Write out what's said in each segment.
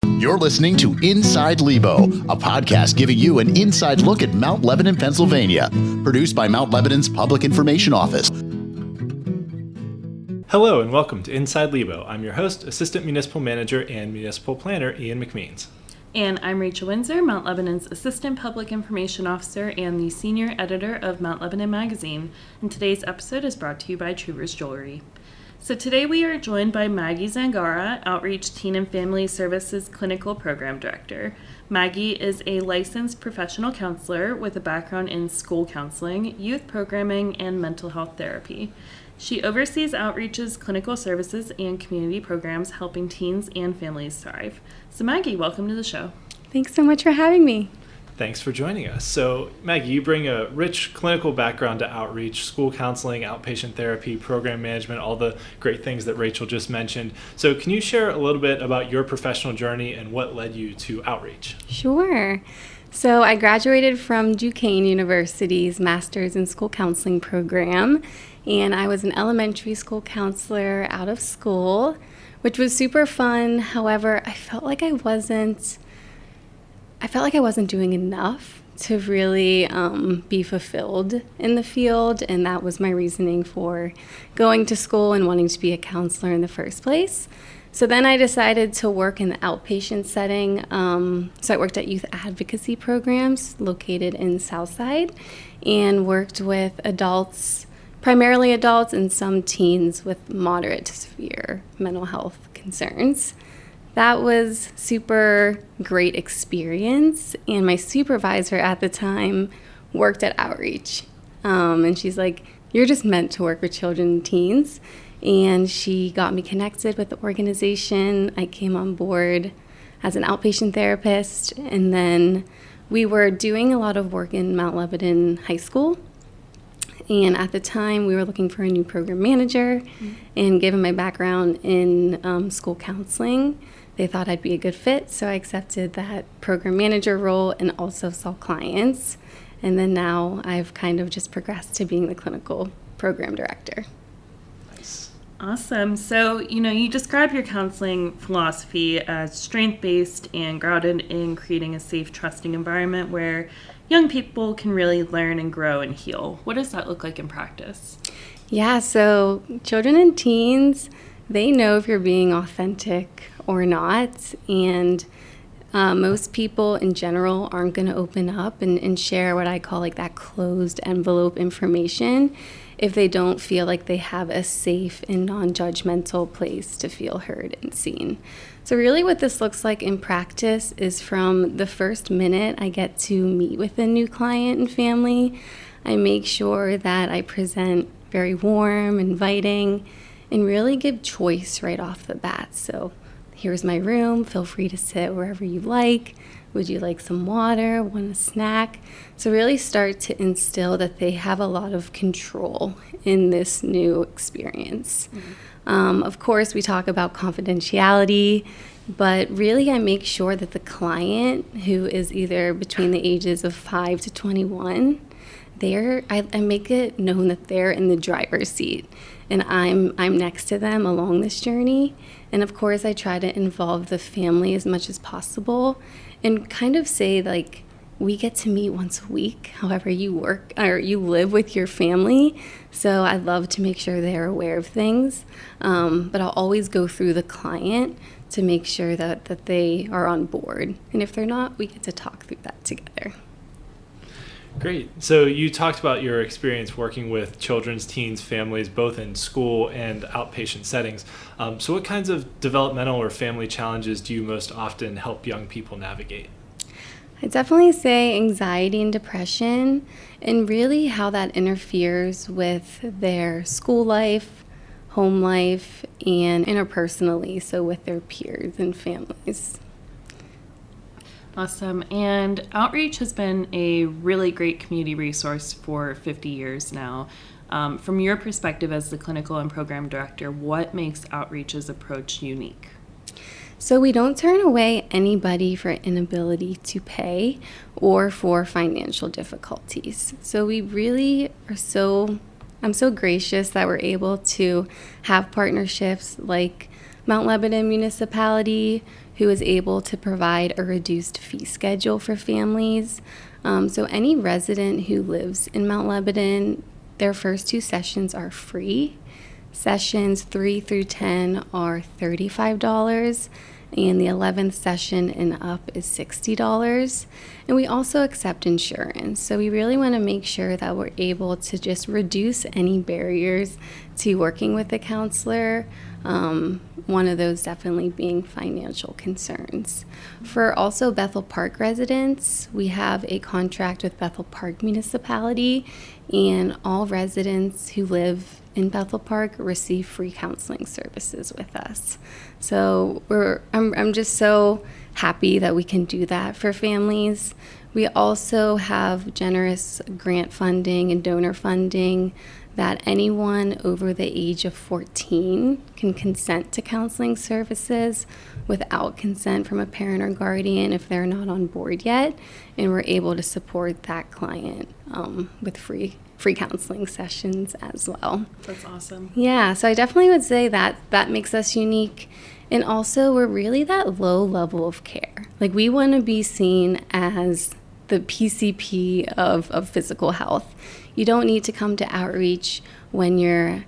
You're listening to Inside Lebo, a podcast giving you an inside look at Mount Lebanon, Pennsylvania, produced by Mount Lebanon's Public Information Office. Hello and welcome to Inside Lebo. I'm your host, Assistant Municipal Manager and Municipal Planner, Ian McMeans. And I'm Rachel Windsor, Mount Lebanon's Assistant Public Information Officer and the Senior Editor of Mount Lebanon Magazine. And today's episode is brought to you by Trouvers Jewelry. So today we are joined by Maggie Zangara, Outreach Teen and Family Services Clinical Program Director. Maggie is a licensed professional counselor with a background in school counseling, youth programming, and mental health therapy. She oversees Outreach's clinical services and community programs helping teens and families thrive. So Maggie, welcome to the show. Thanks so much for having me. Thanks for joining us. So Maggie, you bring a rich clinical background to Outreach, school counseling, outpatient therapy, program management, all the great things that Rachel just mentioned. So can you share a little bit about your professional journey and what led you to Outreach? Sure. So I graduated from Duquesne University's Master's in School Counseling program, and I was an elementary school counselor out of school, which was super fun. However, I felt like I wasn't doing enough to really be fulfilled in the field, and that was my reasoning for going to school and wanting to be a counselor in the first place. So then I decided to work in the outpatient setting. So I worked at youth advocacy programs located in Southside and worked with adults, primarily adults, and some teens with moderate to severe mental health concerns. That was super great experience, and my supervisor at the time worked at Outreach. And she's like, "You're just meant to work with children and teens." And she got me connected with the organization. I came on board as an outpatient therapist, and then we were doing a lot of work in Mount Lebanon High School. And at the time, we were looking for a new program manager, and given my background in school counseling, they thought I'd be a good fit, so I accepted that program manager role and also saw clients. And then now I've kind of just progressed to being the clinical program director. Nice. Awesome. So, you describe your counseling philosophy as strength-based and grounded in creating a safe, trusting environment where young people can really learn and grow and heal. What does that look like in practice? Yeah, so children and teens, they know if you're being authentic or not, and most people in general aren't going to open up and share what I call like that closed envelope information if they don't feel like they have a safe and non-judgmental place to feel heard and seen. So really what this looks like in practice is from the first minute I get to meet with a new client and family, I make sure that I present very warm, inviting, and really give choice right off the bat. So here's my room, feel free to sit wherever you like. Would you like some water, want a snack? So really start to instill that they have a lot of control in this new experience. Of course, we talk about confidentiality, but really I make sure that the client, who is either between the ages of 5 to 21, I make it known that they're in the driver's seat, and I'm next to them along this journey. And of course, I try to involve the family as much as possible and kind of say, like, we get to meet once a week, however you work or you live with your family. So I love to make sure they're aware of things. But I'll always go through the client to make sure that they are on board. And if they're not, we get to talk through that together. Great. So you talked about your experience working with children's, teens, families, both in school and outpatient settings. So what kinds of developmental or family challenges do you most often help young people navigate? I'd definitely say anxiety and depression, and really how that interferes with their school life, home life, and interpersonally, so with their peers and families. Awesome. And Outreach has been a really great community resource for 50 years now. From your perspective as the clinical and program director, what makes Outreach's approach unique? So we don't turn away anybody for inability to pay or for financial difficulties. So we really are I'm so gracious that we're able to have partnerships like Mount Lebanon Municipality, who is able to provide a reduced fee schedule for families. So any resident who lives in Mount Lebanon, their first 2 sessions are free. Sessions 3 through 10 are $35, and the 11th session and up is $60. And we also accept insurance. So we really want to make sure that we're able to just reduce any barriers to working with a counselor. One of those definitely being financial concerns. For also Bethel Park residents, we have a contract with Bethel Park Municipality, and all residents who live in Bethel Park receive free counseling services with us. So I'm just so happy that we can do that for families. We also have generous grant funding and donor funding that anyone over the age of 14 can consent to counseling services without consent from a parent or guardian if they're not on board yet, and we're able to support that client with free counseling sessions as well. That's awesome. Yeah, so I definitely would say that makes us unique. And also, we're really that low level of care. Like, we want to be seen as the PCP of physical health. You don't need to come to outreach when you're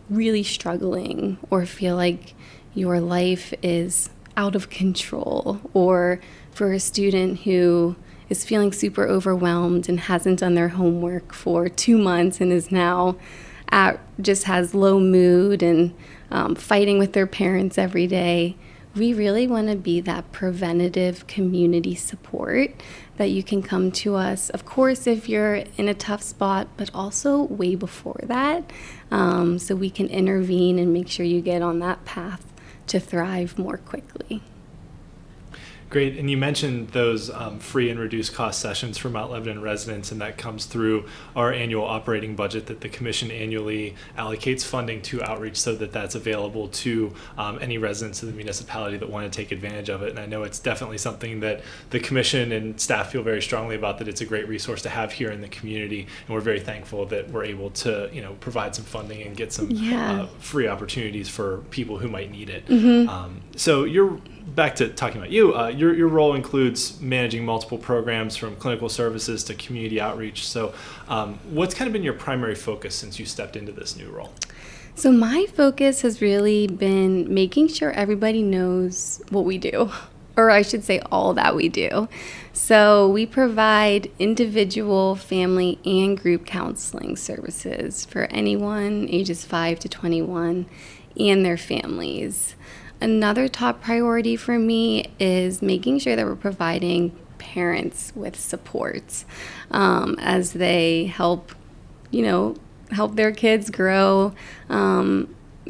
really struggling or feel like your life is out of control, or for a student who is feeling super overwhelmed and hasn't done their homework for 2 months and is now just has low mood and fighting with their parents every day. We really want to be that preventative community support that you can come to us, of course, if you're in a tough spot, but also way before that, so we can intervene and make sure you get on that path to thrive more quickly. Great, and you mentioned those free and reduced cost sessions for Mount Lebanon residents, and that comes through our annual operating budget that the Commission annually allocates funding to outreach so that that's available to any residents of the municipality that want to take advantage of it. And I know it's definitely something that the Commission and staff feel very strongly about, that it's a great resource to have here in the community, and we're very thankful that we're able to provide some funding and get some free opportunities for people who might need it. Mm-hmm. So you're back to talking about you. Your role includes managing multiple programs from clinical services to community outreach. So what's kind of been your primary focus since you stepped into this new role? So my focus has really been making sure everybody knows what we do, or I should say all that we do. So we provide individual, family, and group counseling services for anyone ages 5 to 21 and their families. Another top priority for me is making sure that we're providing parents with supports as they help their kids grow.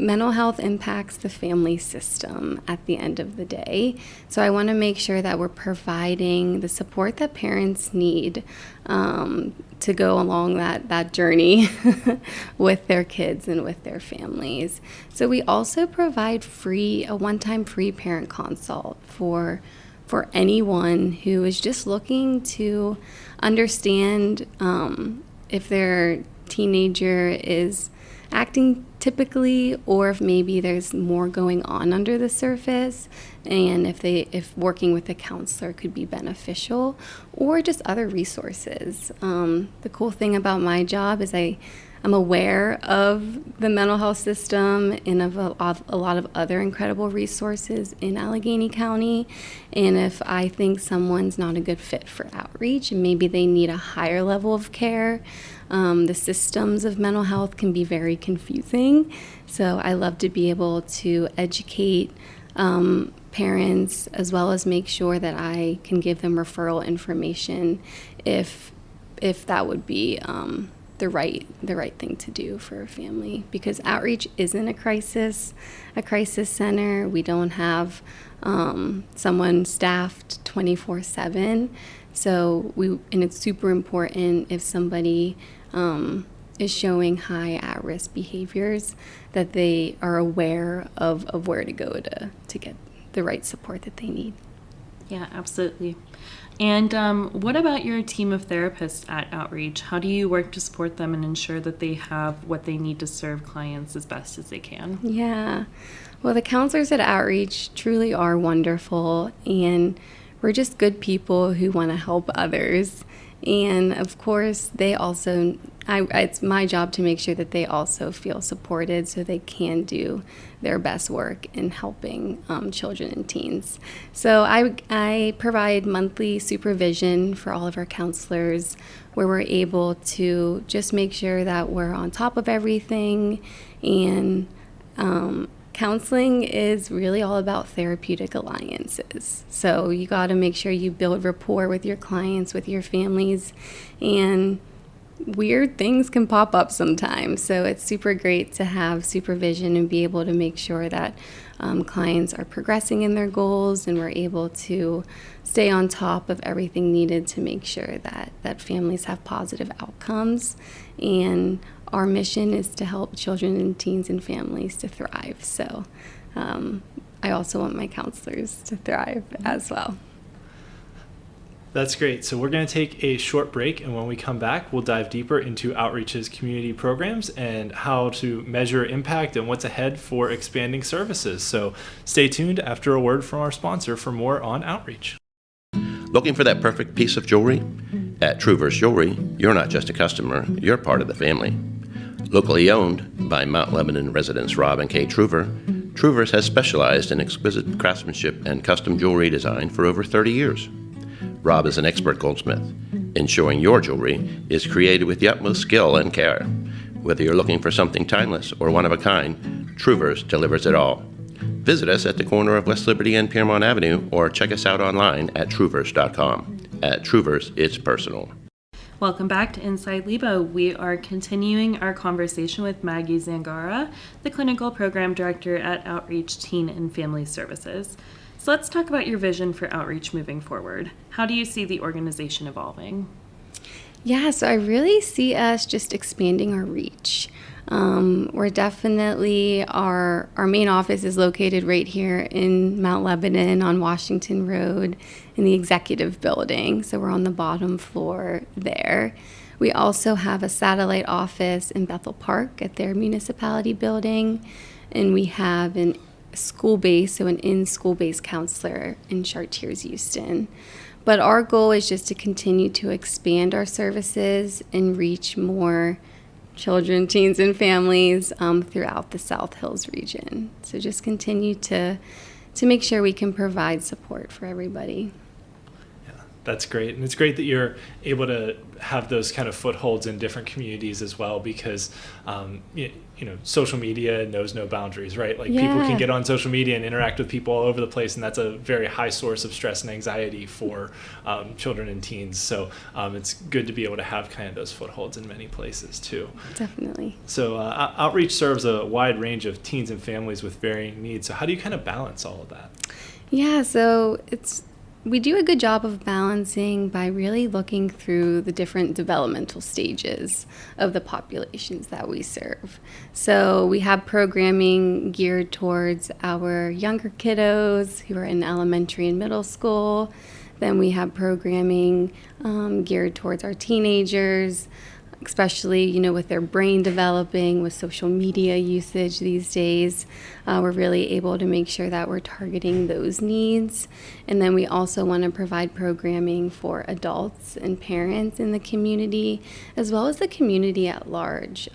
Mental health impacts the family system at the end of the day. So I want to make sure that we're providing the support that parents need to go along that journey with their kids and with their families. So we also provide a one-time free parent consult for anyone who is just looking to understand if their teenager is acting typically, or if maybe there's more going on under the surface, and if working with a counselor could be beneficial, or just other resources. The cool thing about my job is I'm aware of the mental health system and of a lot of other incredible resources in Allegheny County. And if I think someone's not a good fit for outreach and maybe they need a higher level of care, the systems of mental health can be very confusing. So I love to be able to educate parents, as well as make sure that I can give them referral information if that would be the right thing to do for a family, because outreach isn't a crisis center. We don't have someone staffed 24/7. So and it's super important if somebody is showing high at-risk behaviors that they are aware of where to go to get the right support that they need. Yeah, absolutely. And what about your team of therapists at Outreach? How do you work to support them and ensure that they have what they need to serve clients as best as they can? Yeah. Well, the counselors at Outreach truly are wonderful, and we're just good people who want to help others. And of course, they also, it's my job to make sure that they also feel supported so they can do their best work in helping children and teens. So I provide monthly supervision for all of our counselors where we're able to just make sure that we're on top of everything. And counseling is really all about therapeutic alliances. So you got to make sure you build rapport with your clients, with your families, and weird things can pop up sometimes. So it's super great to have supervision and be able to make sure that clients are progressing in their goals, and we're able to stay on top of everything needed to make sure that families have positive outcomes. And our mission is to help children and teens and families to thrive. So I also want my counselors to thrive as well. That's great. So we're going to take a short break, and when we come back, we'll dive deeper into Outreach's community programs and how to measure impact and what's ahead for expanding services. So stay tuned after a word from our sponsor for more on Outreach. Looking for that perfect piece of jewelry? At Truver's Jewelry, you're not just a customer, you're part of the family. Locally owned by Mount Lebanon residents Rob and Kate Truver, Truver's has specialized in exquisite craftsmanship and custom jewelry design for over 30 years. Rob is an expert goldsmith, ensuring your jewelry is created with the utmost skill and care. Whether you're looking for something timeless or one of a kind, Truver's delivers it all. Visit us at the corner of West Liberty and Piermont Avenue, or check us out online at truvers.com. At Truver's, it's personal. Welcome back to Inside Lebo. We are continuing our conversation with Maggie Zangara, the Clinical Program Director at Outreach Teen and Family Services. So let's talk about your vision for Outreach moving forward. How do you see the organization evolving? Yeah, so I really see us just expanding our reach. We're definitely, our main office is located right here in Mount Lebanon on Washington Road in the executive building. So we're on the bottom floor there. We also have a satellite office in Bethel Park at their municipality building. And we have an school-based, so an in-school-based counselor in Chartiers, Houston. But our goal is just to continue to expand our services and reach more children, teens, and families throughout the South Hills region. So just continue to make sure we can provide support for everybody. Yeah, that's great. And it's great that you're able to have those kind of footholds in different communities as well, because social media knows no boundaries, right? Like people can get on social media and interact with people all over the place, and that's a very high source of stress and anxiety for children and teens. So it's good to be able to have kind of those footholds in many places too. Definitely. So Outreach serves a wide range of teens and families with varying needs. So how do you kind of balance all of that? Yeah, so we do a good job of balancing by really looking through the different developmental stages of the populations that we serve. So we have programming geared towards our younger kiddos who are in elementary and middle school. Then we have programming geared towards our teenagers, especially, with their brain developing, with social media usage these days. We're really able to make sure that we're targeting those needs. And then we also want to provide programming for adults and parents in the community, as well as the community at large.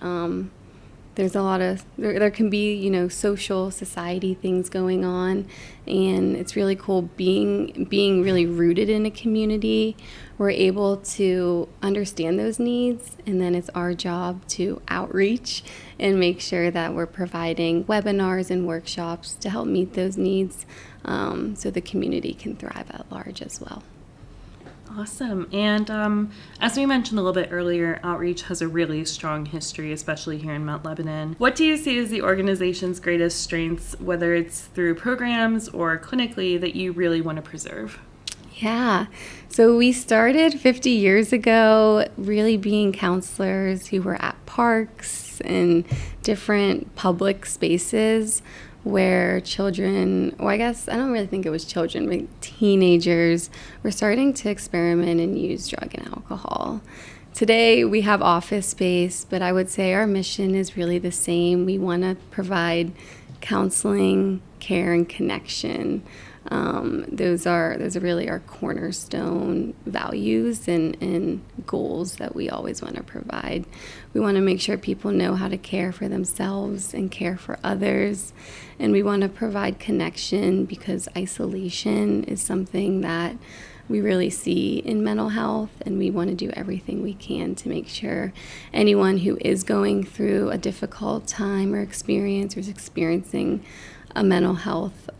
There's a lot of, there can be, social society things going on, and it's really cool being really rooted in a community. We're able to understand those needs, and then it's our job to outreach and make sure that we're providing webinars and workshops to help meet those needs so the community can thrive at large as well. Awesome. And as we mentioned a little bit earlier, Outreach has a really strong history, especially here in Mount Lebanon. What do you see as the organization's greatest strengths, whether it's through programs or clinically, that you really want to preserve? Yeah. So we started 50 years ago really being counselors who were at parks and different public spaces where children, well, I guess I don't really think it was children, but teenagers were starting to experiment and use drug and alcohol. Today we have office space, but I would say our mission is really the same. We want to provide counseling, care, and connection. Those are really our cornerstone values and goals that we always want to provide. We want to make sure people know how to care for themselves and care for others. And we want to provide connection because isolation is something that we really see in mental health, and we want to do everything we can to make sure anyone who is going through a difficult time or experience or is experiencing a mental health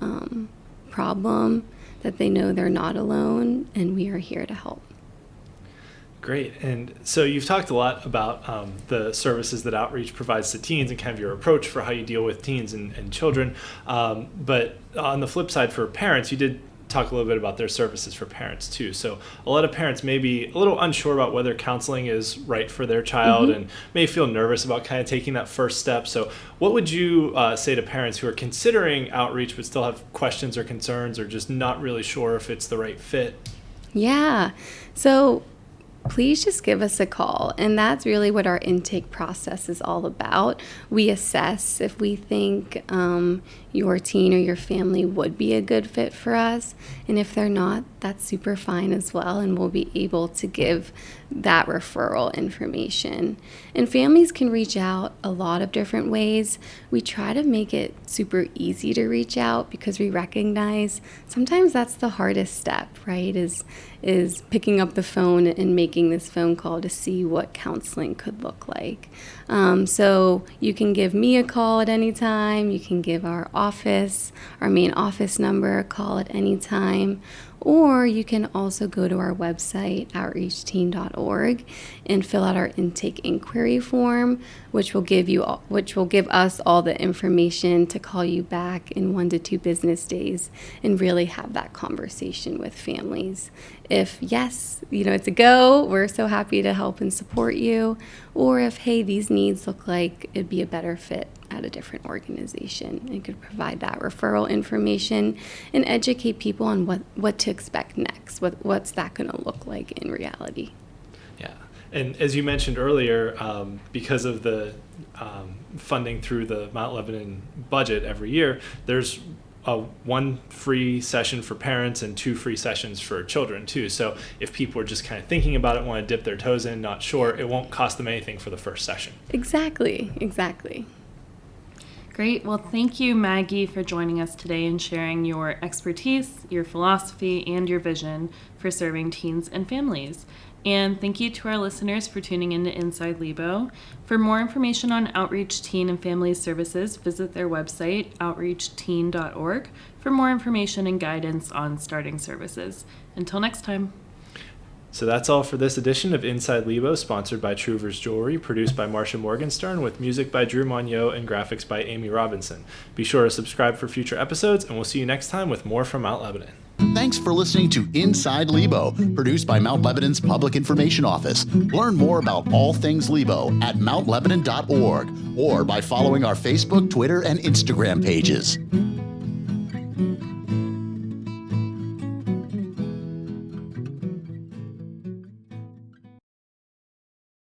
problem, that they know they're not alone, and we are here to help. Great. And so you've talked a lot about the services that Outreach provides to teens and kind of your approach for how you deal with teens and children. But on the flip side, for parents, you did talk a little bit about their services for parents too. So a lot of parents may be a little unsure about whether counseling is right for their child and may feel nervous about kind of taking that first step. So what would you say to parents who are considering Outreach but still have questions or concerns or just not really sure if it's the right fit? Yeah. So please just give us a call. And that's really what our intake process is all about. We assess if we think your teen or your family would be a good fit for us. And if they're not, that's super fine as well. And we'll be able to give that referral information. And families can reach out a lot of different ways. We try to make it super easy to reach out because we recognize sometimes that's the hardest step, right? Is picking up the phone and making this phone call to see what counseling could look like. So you can give me a call at any time. You can give our main office number a call at any time. Or you can also go to our website, outreachteen.org, and fill out our intake inquiry form, which will give us all the information to call you back in 1 to 2 business days and really have that conversation with families. If yes, it's a go, we're so happy to help and support you. Or if, hey, these needs look like it'd be a better fit at a different organization, and could provide that referral information and educate people on what to expect next. What's that going to look like in reality? Yeah. And as you mentioned earlier, because of the funding through the Mount Lebanon budget every year, there's 1 free session for parents and 2 free sessions for children too. So if people are just kind of thinking about it, want to dip their toes in, not sure, it won't cost them anything for the first session. Exactly. Great. Well, thank you, Maggie, for joining us today and sharing your expertise, your philosophy, and your vision for serving teens and families. And thank you to our listeners for tuning in to Inside Lebo. For more information on Outreach Teen and Family Services, visit their website, outreachteen.org, for more information and guidance on starting services. Until next time. So that's all for this edition of Inside Lebo, sponsored by Trouvers Jewelry, produced by Marcia Morgenstern, with music by Drew Monyo and graphics by Amy Robinson. Be sure to subscribe for future episodes, and we'll see you next time with more from Mount Lebanon. Thanks for listening to Inside Lebo, produced by Mount Lebanon's Public Information Office. Learn more about all things Lebo at mountlebanon.org or by following our Facebook, Twitter, and Instagram pages.